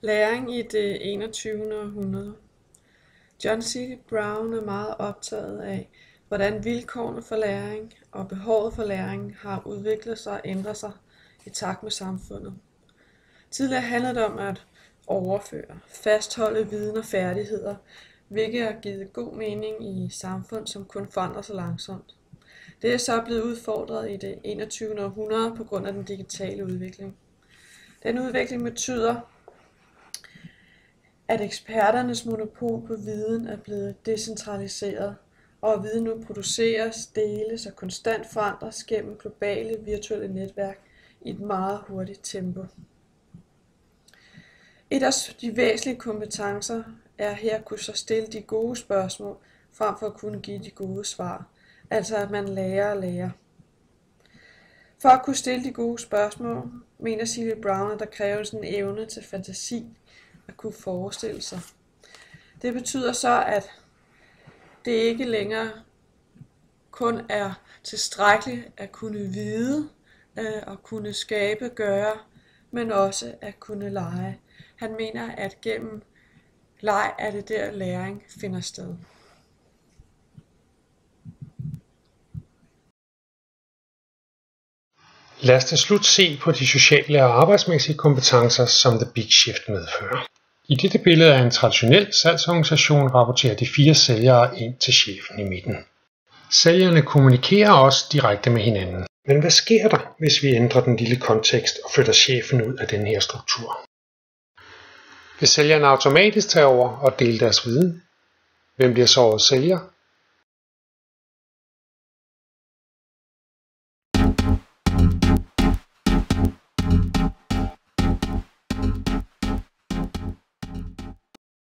Læring i det 21. århundrede. John C. Brown er meget optaget af, hvordan vilkårene for læring og behovet for læring har udviklet sig og ændret sig i takt med samfundet. Tidligere handlede det om at overføre, fastholde viden og færdigheder, hvilket har givet god mening i samfund, som kun forandrer sig langsomt. Det er så blevet udfordret i det 21. århundrede på grund af den digitale udvikling. Den udvikling betyder, at eksperternes monopol på viden er blevet decentraliseret, og at viden nu produceres, deles og konstant forandres gennem globale virtuelle netværk i et meget hurtigt tempo. Et af de væsentlige kompetencer er her at kunne så stille de gode spørgsmål, frem for at kunne give de gode svar, altså at man lærer og lærer. For at kunne stille de gode spørgsmål, mener C. Brown, at der kræves en evne til fantasi at kunne forestille sig. Det betyder så, at det ikke længere kun er tilstrækkeligt at kunne vide og kunne skabe, gøre, men også at kunne lege. Han mener, at gennem leg er det der læring finder sted. Lad os til slut se på de sociale og arbejdsmæssige kompetencer, som The Big Shift medfører. I dette billede af en traditionel salgsorganisation rapporterer de 4 sælgere ind til chefen i midten. Sælgerne kommunikerer også direkte med hinanden. Men hvad sker der, hvis vi ændrer den lille kontekst og flytter chefen ud af den her struktur? Vil sælgerne automatisk tage over og dele deres viden? Hvem bliver så årets sælger?